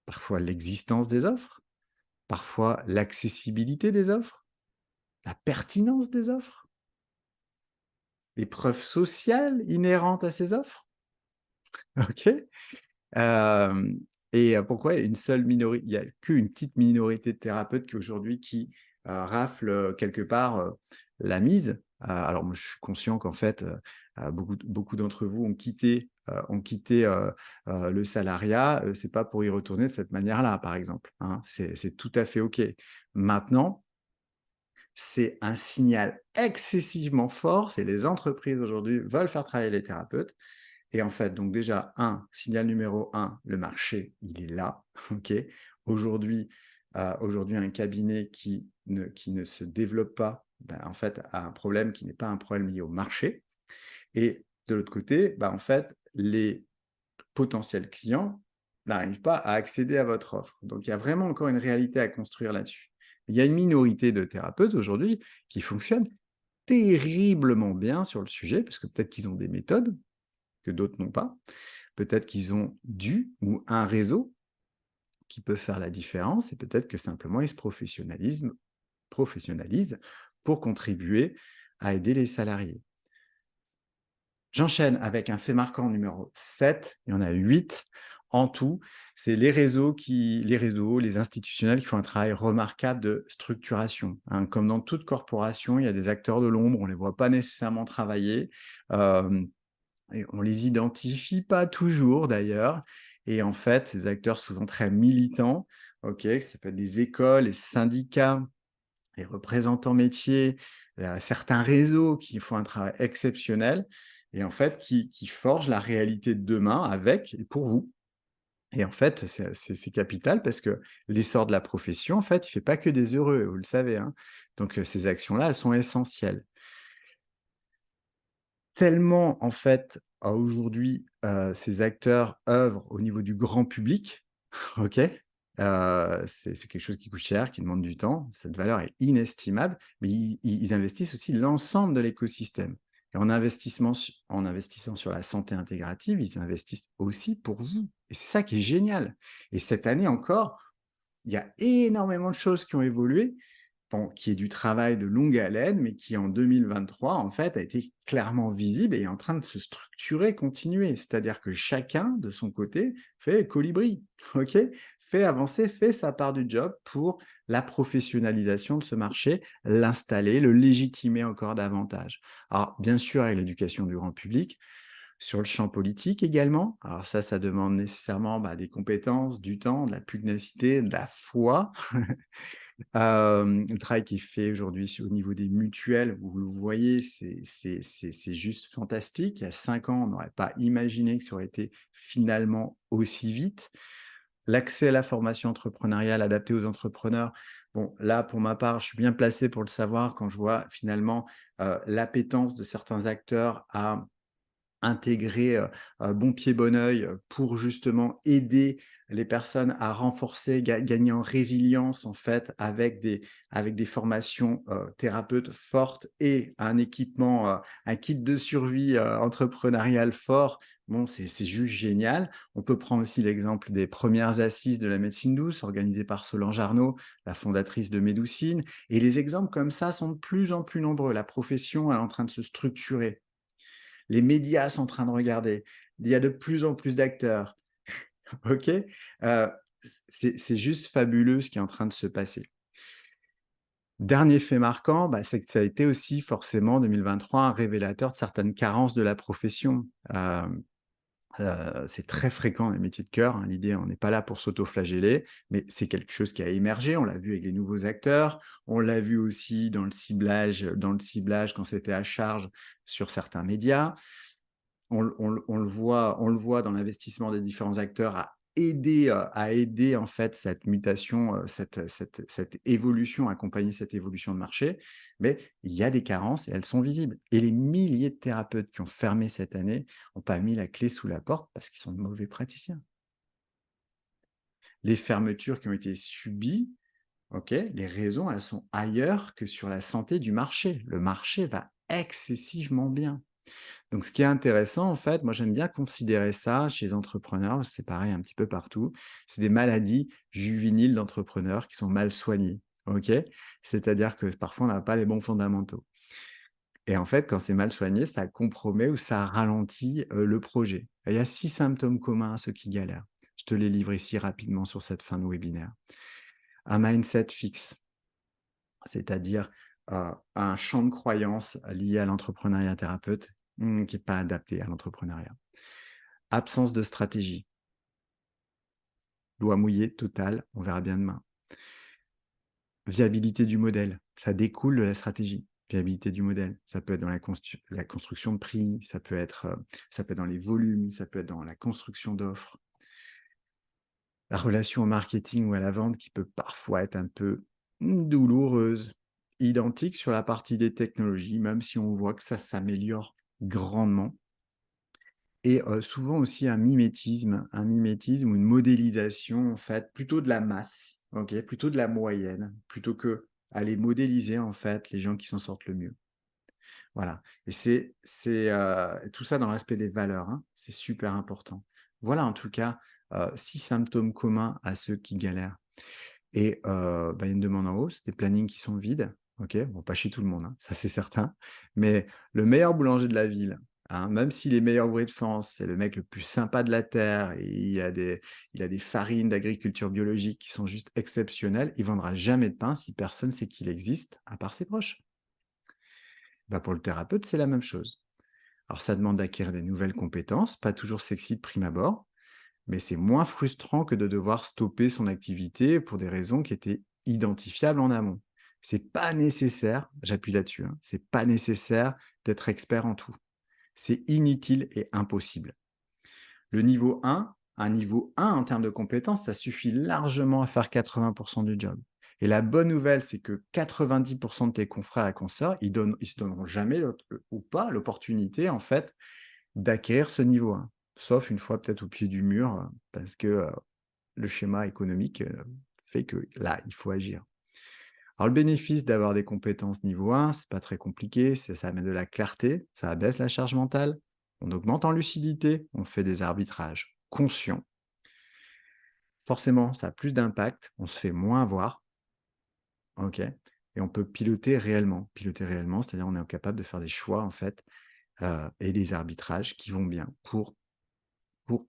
parfois l'existence des offres, parfois l'accessibilité des offres, la pertinence des offres, les preuves sociales inhérentes à ces offres. OK. Hem et pourquoi une seule minorité, il y a qu'une petite minorité de thérapeutes qui aujourd'hui raflent, quelque part, la mise. Alors moi je suis conscient qu'en fait, beaucoup d'entre vous ont quitté le salariat, c'est pas pour y retourner de cette manière-là, par exemple, hein. C'est tout à fait OK. Maintenant, c'est un signal excessivement fort, c'est les entreprises aujourd'hui veulent faire travailler les thérapeutes et en fait, donc déjà signal numéro un, le marché, il est là, OK? Aujourd'hui, aujourd'hui un cabinet qui ne se développe pas, en fait, a un problème qui n'est pas un problème lié au marché et de l'autre côté, en fait, les potentiels clients n'arrivent pas à accéder à votre offre. Donc il y a vraiment encore une réalité à construire là-dessus. Il y a une minorité de thérapeutes aujourd'hui qui fonctionnent terriblement bien sur le sujet, parce que peut-être qu'ils ont des méthodes que d'autres n'ont pas. Peut-être qu'ils ont ou un réseau qui peut faire la différence, et peut-être que simplement ils se professionnalisent pour contribuer à aider les salariés. J'enchaîne avec un fait marquant numéro 7, il y en a 8 en tout. C'est les institutionnels qui font un travail remarquable de structuration, hein. Comme dans toute corporation, il y a des acteurs de l'ombre, on ne les voit pas nécessairement travailler, et on les identifie pas toujours d'ailleurs. Et en fait, ces acteurs souvent très militants, OK, ça peut être des écoles, les syndicats, les représentants métiers, certains réseaux qui font un travail exceptionnel et en fait qui forgent la réalité de demain avec et pour vous. Et en fait, c'est capital parce que l'essor de la profession, en fait, il fait pas que des heureux, vous le savez, hein. Donc, ces actions-là, elles sont essentielles. Tellement, en fait, aujourd'hui, ces acteurs œuvrent au niveau du grand public, OK? C'est quelque chose qui coûte cher, qui demande du temps. Cette valeur est inestimable, mais ils investissent aussi l'ensemble de l'écosystème et en investissant sur la santé intégrative, ils investissent aussi pour vous et c'est ça qui est génial et cette année encore, il y a énormément de choses qui ont évolué. Bon, qui est du travail de longue haleine, mais qui en 2023, en fait, a été clairement visible et est en train de se structurer, continuer. C'est-à-dire que chacun, de son côté, fait le colibri, OK? Fait avancer, fait sa part du job pour la professionnalisation de ce marché, l'installer, le légitimer encore davantage. Alors, bien sûr, avec l'éducation du grand public, sur le champ politique également. Alors ça demande nécessairement des compétences, du temps, de la pugnacité, de la foi. Le travail qui est fait aujourd'hui au niveau des mutuelles, vous le voyez, c'est juste fantastique. Il y a 5 ans, on n'aurait pas imaginé que ça aurait été finalement aussi vite. L'accès à la formation entrepreneuriale adaptée aux entrepreneurs, bon, là, pour ma part, je suis bien placé pour le savoir quand je vois finalement, l'appétence de certains acteurs à intégrer bon pied, bon oeil pour justement aider les personnes à renforcer, gagner en résilience en fait avec des formations thérapeutes fortes et un équipement, un kit de survie entrepreneurial fort. Bon, c'est juste génial. On peut prendre aussi l'exemple des premières assises de la médecine douce organisées par Solange Arnaud, la fondatrice de Médoucine. Et les exemples comme ça sont de plus en plus nombreux. La profession elle est en train de se structurer. Les médias sont en train de regarder. Il y a de plus en plus d'acteurs. OK? C'est juste fabuleux ce qui est en train de se passer. Dernier fait marquant, c'est que ça a été aussi forcément 2023 un révélateur de certaines carences de la profession. C'est très fréquent les métiers de cœur, hein. L'idée, on n'est pas là pour s'auto-flageller, mais c'est quelque chose qui a émergé. On l'a vu avec les nouveaux acteurs, on l'a vu aussi dans le ciblage quand c'était à charge sur certains médias. On le voit dans l'investissement des différents acteurs à aider en fait cette mutation, cette évolution, accompagner cette évolution de marché. Mais il y a des carences et elles sont visibles. Et les milliers de thérapeutes qui ont fermé cette année n'ont pas mis la clé sous la porte parce qu'ils sont de mauvais praticiens. Les fermetures qui ont été subies, OK, les raisons, elles sont ailleurs que sur la santé du marché. Le marché va excessivement bien. Donc, ce qui est intéressant, en fait, moi, j'aime bien considérer ça chez les entrepreneurs, c'est pareil un petit peu partout. C'est des maladies juvéniles d'entrepreneurs qui sont mal soignées. OK? C'est-à-dire que parfois, on n'a pas les bons fondamentaux. Et en fait, quand c'est mal soigné, ça compromet ou ça ralentit le projet. Et il y a 6 symptômes communs à ceux qui galèrent. Je te les livre ici rapidement sur cette fin de webinaire. Un mindset fixe, c'est-à-dire un champ de croyances lié à l'entrepreneuriat thérapeute qui n'est pas adapté à l'entrepreneuriat. Absence de stratégie. Doigt mouillé total, on verra bien demain. Viabilité du modèle, ça découle de la stratégie. Viabilité du modèle, ça peut être dans la construction de prix, ça peut être dans les volumes, ça peut être dans la construction d'offres. La relation au marketing ou à la vente qui peut parfois être un peu douloureuse. Identique sur la partie des technologies, même si on voit que ça s'améliore grandement. Et souvent aussi un mimétisme ou une modélisation en fait, plutôt de la masse, OK, plutôt de la moyenne, plutôt que aller modéliser en fait les gens qui s'en sortent le mieux. Voilà et c'est tout ça dans le respect des valeurs, hein, c'est super important. Voilà en tout cas, 6 symptômes communs à ceux qui galèrent et il y a une demande en hausse, des plannings qui sont vides, OK, bon pas chez tout le monde, hein, ça c'est certain, mais le meilleur boulanger de la ville, hein, même s'il est meilleur ouvrier de France, c'est le mec le plus sympa de la terre et il a des farines d'agriculture biologique qui sont juste exceptionnelles, il vendra jamais de pain si personne sait qu'il existe, à part ses proches. Pour le thérapeute, c'est la même chose. Alors ça demande d'acquérir des nouvelles compétences, pas toujours sexy de prime abord, mais c'est moins frustrant que de devoir stopper son activité pour des raisons qui étaient identifiables en amont. C'est pas nécessaire, j'appuie là-dessus, hein, c'est pas nécessaire d'être expert en tout. C'est inutile et impossible. Le niveau 1, un niveau 1 en termes de compétences, ça suffit largement à faire 80% du job. Et la bonne nouvelle, c'est que 90% de tes confrères et consoeurs, ils se donneront jamais ou pas l'opportunité, en fait, d'acquérir ce niveau 1. Sauf une fois peut-être au pied du mur, parce que le schéma économique fait que là, il faut agir. Alors, le bénéfice d'avoir des compétences niveau 1, c'est pas très compliqué, ça amène de la clarté, ça abaisse la charge mentale, on augmente en lucidité, on fait des arbitrages conscients. Forcément, ça a plus d'impact, on se fait moins avoir, ok, et on peut piloter réellement. Piloter réellement, c'est-à-dire on est capable de faire des choix en fait et des arbitrages qui vont bien pour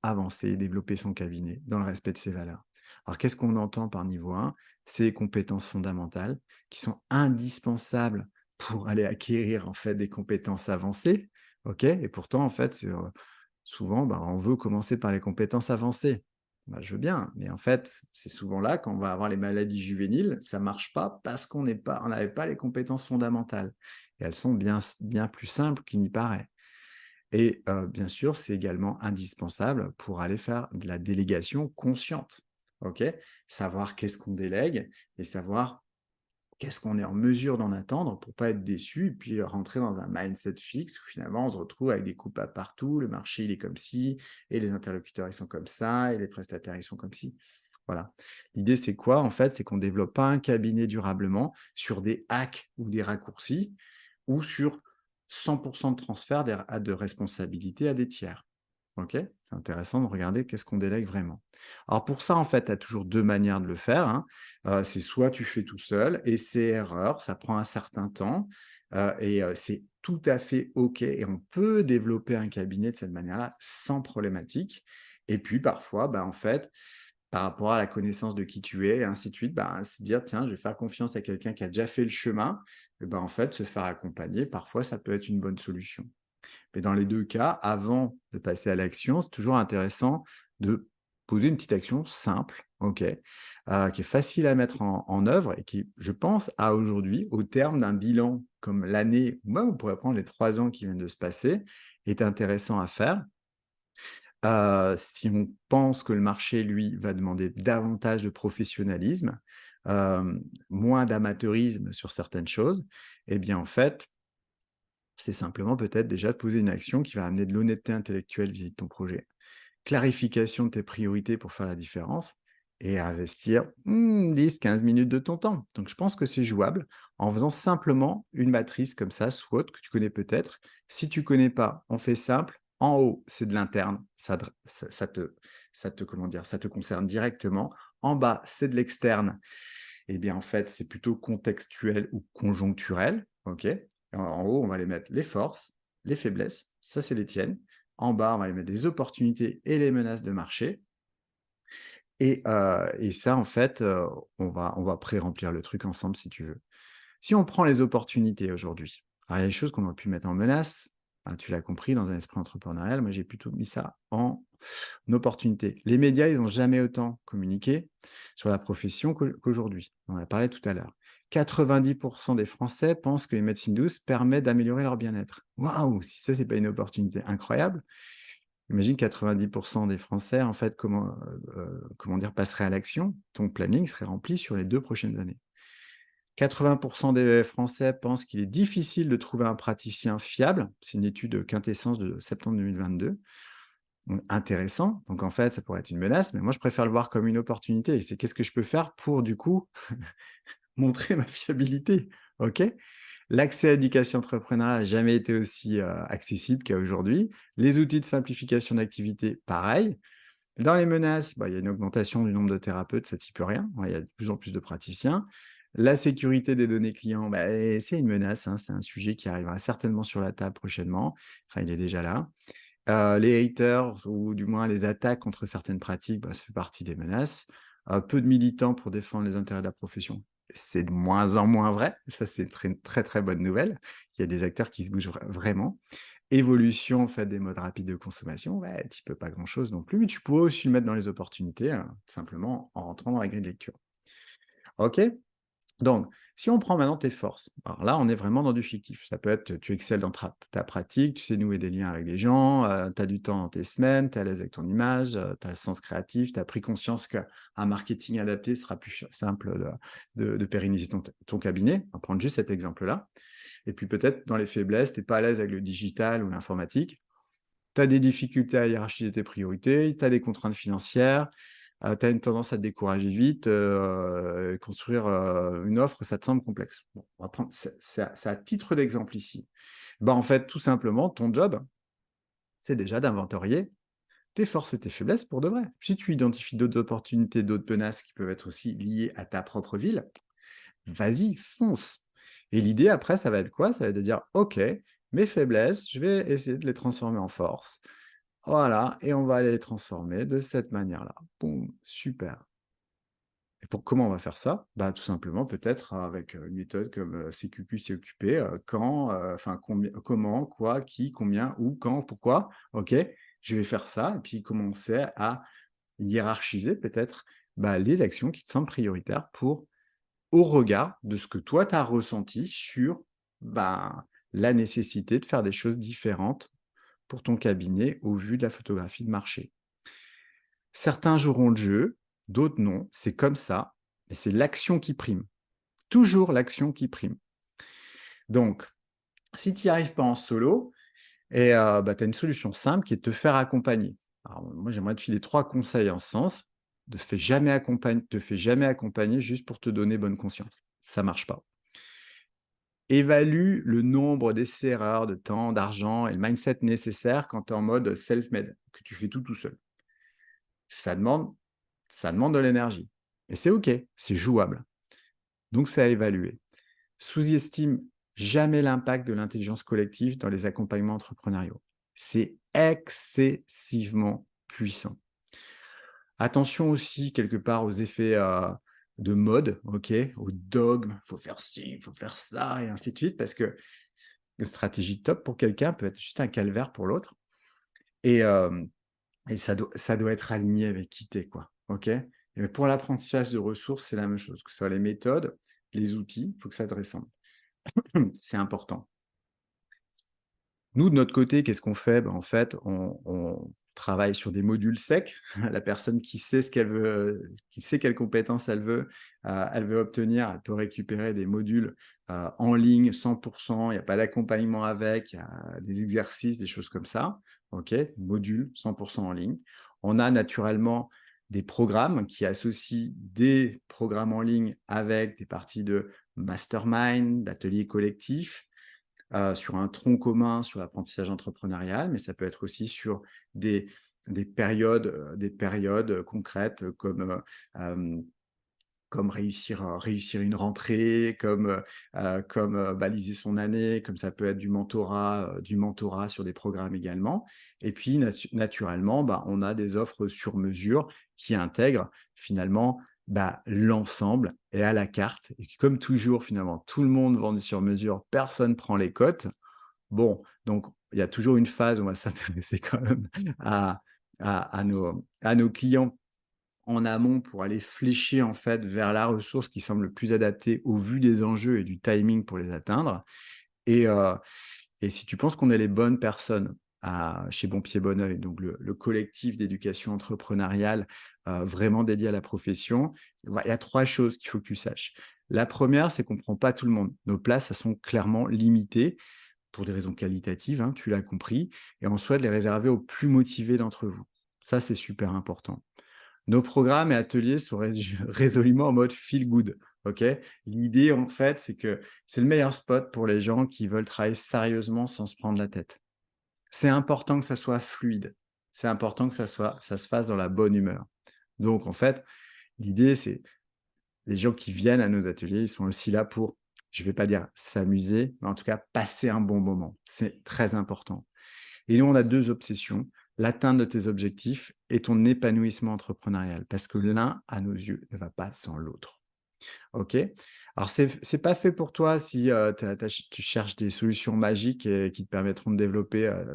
avancer et développer son cabinet dans le respect de ses valeurs. Alors, qu'est-ce qu'on entend par niveau 1? C'est les compétences fondamentales qui sont indispensables pour aller acquérir en fait des compétences avancées. OK? Et pourtant, en fait, souvent, on veut commencer par les compétences avancées. Je veux bien, mais en fait, c'est souvent là qu'on va avoir les maladies juvéniles. Ça ne marche pas parce on n'avait pas les compétences fondamentales. Et elles sont bien, bien plus simples qu'il n'y paraît. Et bien sûr, c'est également indispensable pour aller faire de la délégation consciente. OK? Savoir qu'est-ce qu'on délègue et savoir qu'est-ce qu'on est en mesure d'en attendre pour pas être déçu et puis rentrer dans un mindset fixe où finalement on se retrouve avec des coupables partout, le marché il est comme ci, et les interlocuteurs ils sont comme ça, et les prestataires ils sont comme ci. Voilà. L'idée c'est quoi en fait? C'est qu'on développe pas un cabinet durablement sur des hacks ou des raccourcis ou sur 100% de transfert de responsabilité à des tiers. OK? C'est intéressant de regarder qu'est-ce qu'on délègue vraiment. Alors pour ça, en fait, tu as toujours 2 manières de le faire, hein. C'est soit tu fais tout seul et c'est erreur, ça prend un certain temps, c'est tout à fait OK et on peut développer un cabinet de cette manière-là sans problématique. Et puis parfois, bah, en fait, par rapport à la connaissance de qui tu es et ainsi de suite, bah, se dire: «Tiens, je vais faire confiance à quelqu'un qui a déjà fait le chemin», et ben, en fait, se faire accompagner, parfois, ça peut être une bonne solution. Mais dans les 2 cas, avant de passer à l'action, c'est toujours intéressant de poser une petite action simple, OK, qui est facile à mettre en œuvre et qui, je pense, à aujourd'hui, au terme d'un bilan comme l'année ou même on pourrait prendre les 3 ans qui viennent de se passer, est intéressant à faire. Si on pense que le marché, lui, va demander davantage de professionnalisme, moins d'amateurisme sur certaines choses, eh bien, en fait, c'est simplement peut-être déjà de poser une action qui va amener de l'honnêteté intellectuelle vis-à-vis de ton projet. Clarification de tes priorités pour faire la différence et investir 10-15 minutes de ton temps. Donc je pense que c'est jouable en faisant simplement une matrice comme ça, SWOT, que tu connais peut-être. Si tu connais pas, on fait simple. En haut, c'est de l'interne, comment dire, ça te concerne directement. En bas, c'est de l'externe. Eh bien, en fait, c'est plutôt contextuel ou conjoncturel, OK? En haut, on va les mettre les forces, les faiblesses, ça, c'est les tiennes. En bas, on va les mettre les opportunités et les menaces de marché et ça, en fait, on va pré-remplir le truc ensemble, si tu veux. Si on prend les opportunités aujourd'hui, alors il y a des choses qu'on aurait pu mettre en menace, tu l'as compris, dans un esprit entrepreneurial, moi, j'ai plutôt mis ça en opportunité. Les médias, ils n'ont jamais autant communiqué sur la profession qu'aujourd'hui. On en a parlé tout à l'heure. 90 des Français pensent que les médecines douces permettent d'améliorer leur bien-être. Waouh! Si ça, c'est pas une opportunité incroyable. Imagine 90 des Français, en fait, comment dire, passeraient à l'action. Ton planning serait rempli sur les 2 prochaines années. 80 des Français pensent qu'il est difficile de trouver un praticien fiable. C'est une étude quintessence de septembre 2022. Intéressant. Donc en fait, ça pourrait être une menace, mais moi je préfère le voir comme une opportunité. C'est qu'est-ce que je peux faire pour du coup montrer ma fiabilité, OK? L'accès à l'éducation entrepreneuriale n'a jamais été aussi, accessible qu'à aujourd'hui. Les outils de simplification d'activité, pareil. Dans les menaces, bah, il y a une augmentation du nombre de thérapeutes, ça n'y peut rien. Ouais, il y a de plus en plus de praticiens. La sécurité des données clients, bah, c'est une menace, hein, c'est un sujet qui arrivera certainement sur la table prochainement. Enfin, il est déjà là. Les haters ou du moins les attaques contre certaines pratiques, bah, ça fait partie des menaces. Peu de militants pour défendre les intérêts de la profession. C'est de moins en moins vrai. Ça, c'est une très, très bonne nouvelle. Il y a des acteurs qui se bougent vraiment. Évolution, en fait, des modes rapides de consommation, ouais, tu peux pas grand-chose non plus, mais tu pourrais aussi le mettre dans les opportunités, simplement en rentrant dans la grille de lecture. OK? Donc, si on prend maintenant tes forces, alors là, on est vraiment dans du fictif. Ça peut être, tu excelles dans ta pratique, tu sais nouer des liens avec des gens, tu as du temps dans tes semaines, tu es à l'aise avec ton image, tu as le sens créatif, tu as pris conscience qu'un marketing adapté sera plus simple de pérenniser ton cabinet. On va prendre juste cet exemple-là. Et puis peut-être dans les faiblesses, tu n'es pas à l'aise avec le digital ou l'informatique. Tu as des difficultés à hiérarchiser tes priorités, tu as des contraintes financières, tu as une tendance à te décourager vite, construire, une offre, ça te semble complexe. Bon, on va prendre c'est à titre d'exemple ici. Bah, en fait, tout simplement, ton job, c'est déjà d'inventorier tes forces et tes faiblesses pour de vrai. Si tu identifies d'autres opportunités, d'autres menaces qui peuvent être aussi liées à ta propre ville, vas-y, fonce. Et l'idée après, ça va être quoi? Ça va être de dire: «OK, mes faiblesses, je vais essayer de les transformer en force». Voilà, et on va aller les transformer de cette manière-là. Boum, super. Et pour comment on va faire ça? Bah, tout simplement peut-être avec, une méthode comme, CQQ, COQP, quand, enfin combien comment, quoi, qui, combien, où, quand, pourquoi, OK? Je vais faire ça et puis commencer à hiérarchiser peut-être, bah, les actions qui te semblent prioritaires pour au regard de ce que toi tu as ressenti sur, ben, la nécessité de faire des choses différentes pour ton cabinet au vu de la photographie de marché. Certains joueront le jeu, d'autres non, c'est comme ça, et c'est l'action qui prime. toujours l'action qui prime. Donc, si tu n'y arrives pas en solo, et tu as une solution simple qui est de te faire accompagner. Alors moi, j'aimerais te filer 3 conseils en ce sens. Te fais jamais accompagner juste pour te donner bonne conscience. Ça marche pas. Évalue le nombre d'essais-erreurs, de temps, d'argent et le mindset nécessaire quand tu es en mode self-made, que tu fais tout seul. Ça demande ça demande de l'énergie et c'est OK, c'est jouable. Donc c'est à évaluer. Sous-estime jamais l'impact de l'intelligence collective dans les accompagnements entrepreneuriaux. C'est excessivement puissant. Attention aussi quelque part aux effets, de mode, OK, aux dogmes, il faut faire ci, il faut faire ça et ainsi de suite parce que une stratégie top pour quelqu'un peut être juste un calvaire pour l'autre et hem et ça doit être aligné avec qui tu es, quoi, OK? Et pour l'apprentissage de ressources, c'est la même chose, que ce soit les méthodes, les outils, il faut que ça te ressemble. C'est important. Nous, de notre côté, qu'est-ce qu'on fait? Ben, en fait, on travaille sur des modules secs. La personne qui sait ce qu'elle veut, qui sait quelles compétences elle veut obtenir, elle peut récupérer des modules, en ligne 100. Il y a pas d'accompagnement avec, il y a des exercices, des choses comme ça. OK? Modules 100 en ligne. On a naturellement des programmes qui associent des programmes en ligne avec des parties de mastermind, d'ateliers collectifs, sur un tronc commun sur l'apprentissage entrepreneurial, mais ça peut être aussi sur des des périodes, concrètes comme réussir une rentrée, comme baliser son année, comme ça peut être du mentorat sur des programmes également. Et puis naturellement, bah, on a des offres sur mesure qui intègrent finalement, bah, l'ensemble et à la carte et qui comme toujours finalement tout le monde vend du sur mesure, personne prend les cotes. Bon, donc il y a toujours une phase où on va s'intéresser quand même à nos clients en amont pour aller flécher en fait vers la ressource qui semble le plus adaptée au vu des enjeux et du timing pour les atteindre. Et, heu et si tu penses qu'on est les bonnes personnes chez Bon Pied Bon Oeil, donc le collectif d'éducation entrepreneuriale, vraiment dédié à la profession, il y a 3 choses qu'il faut que tu saches. La première, c'est qu'on ne prend pas tout le monde. Nos places, elles sont clairement limitées pour des raisons qualitatives, hein, tu l'as compris, et on souhaite les réserver aux plus motivés d'entre vous. Ça, c'est super important. Nos programmes et ateliers sont résolument en mode feel good, OK? L'idée, en fait, c'est que c'est le meilleur spot pour les gens qui veulent travailler sérieusement sans se prendre la tête. C'est important que ça soit fluide. C'est important que ça se fasse dans la bonne humeur. Donc, en fait, l'idée, c'est les gens qui viennent à nos ateliers, ils sont aussi là pour, je vais pas dire s'amuser, mais en tout cas passer un bon moment. C'est très important. Et nous, on a 2 obsessions, l'atteinte de tes objectifs et ton épanouissement entrepreneurial, parce que l'un, à nos yeux, ne va pas sans l'autre. OK? Alors c'est pas fait pour toi si, tu cherches des solutions magiques et qui te permettront de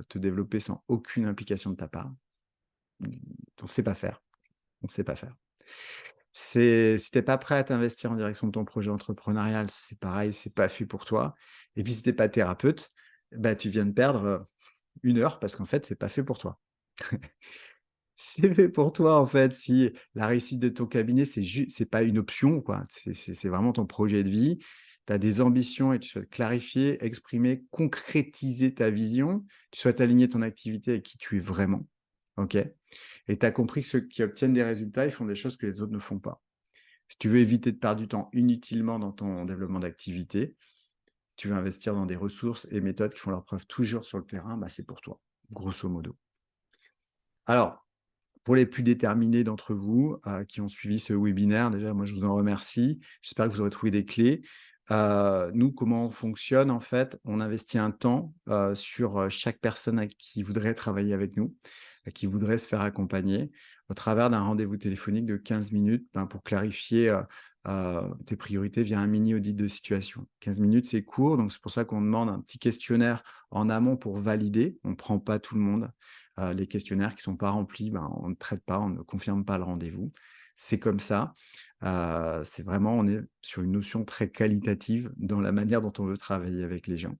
te développer sans aucune implication de ta part. Mmh, on sait pas faire, on sait pas faire. C'est si tu pas prêt à t'investir en direction de ton projet entrepreneurial, c'est pareil, c'est pas fait pour toi. Et puis si tu pas thérapeute, bah, tu viens de perdre, 1 heure parce qu'en fait, c'est pas fait pour toi. C'est fait pour toi, en fait, si la réussite de ton cabinet, c'est pas une option, quoi. C'est vraiment ton projet de vie. Tu as des ambitions et tu souhaites clarifier, exprimer, concrétiser ta vision. Tu souhaites aligner ton activité avec qui tu es vraiment, OK? Et tu as compris que ceux qui obtiennent des résultats, ils font des choses que les autres ne font pas. Si tu veux éviter de perdre du temps inutilement dans ton développement d'activité, tu veux investir dans des ressources et méthodes qui font leurs preuves toujours sur le terrain, bah, c'est pour toi, grosso modo. Alors, pour les plus déterminés d'entre vous, qui ont suivi ce webinaire, déjà, moi, je vous en remercie. J'espère que vous aurez trouvé des clés. Nous, comment on fonctionne, en fait? On investit un temps, sur, chaque personne qui voudrait travailler avec nous, qui voudrait se faire accompagner, au travers d'un rendez-vous téléphonique de 15 minutes, ben, pour clarifier, tes priorités via un mini audit de situation. 15 minutes, c'est court, donc c'est pour ça qu'on demande un petit questionnaire en amont pour valider. On ne prend pas tout le monde. Les questionnaires qui ne sont pas remplis, ben, on ne traite pas, on ne confirme pas le rendez-vous. C'est comme ça. C'est vraiment on est sur une notion très qualitative dans la manière dont on veut travailler avec les gens.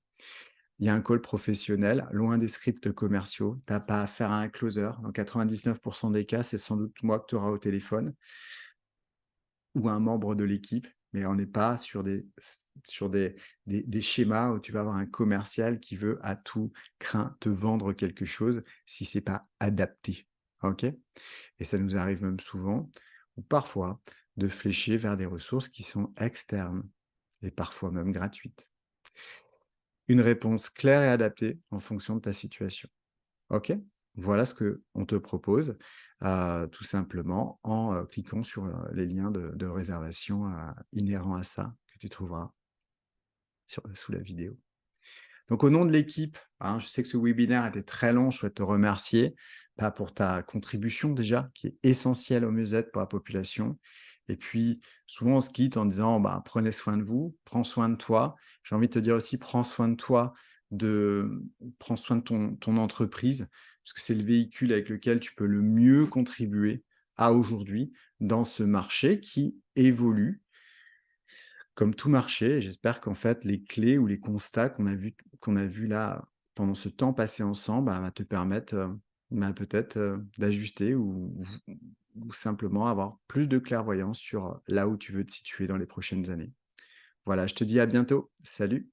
Il y a un call professionnel, loin des scripts commerciaux. Tu as pas affaire à un closer. Dans 99 des cas, c'est sans doute moi que tu auras au téléphone ou un membre de l'équipe mais on n'est pas sur des schémas où tu vas avoir un commercial qui veut à tout craint te vendre quelque chose si c'est pas adapté. OK? Et ça nous arrive même souvent, ou parfois, de flécher vers des ressources qui sont externes et parfois même gratuites. Une réponse claire et adaptée en fonction de ta situation. OK? Voilà ce que on te propose, tout simplement en, cliquant sur, les liens de réservation, inhérents à ça, que tu trouveras sous la vidéo. Donc au nom de l'équipe, hein, je sais que ce webinaire était très long, je souhaite te remercier, bah, pour ta contribution déjà, qui est essentielle au mieux-être pour la population. Et puis souvent on se quitte en disant: «Bah, prenez soin de vous, prends soin de toi». J'ai envie de te dire aussi: prends soin de toi, de prends soin de ton entreprise, parce que c'est le véhicule avec lequel tu peux le mieux contribuer à aujourd'hui dans ce marché qui évolue comme tout marché. J'espère qu'en fait, les clés ou les constats qu'on a vus là, pendant ce temps passé ensemble, bah, va te permettre, bah, peut-être, d'ajuster ou simplement avoir plus de clairvoyance sur, là où tu veux te situer dans les prochaines années. Voilà, je te dis à bientôt. Salut.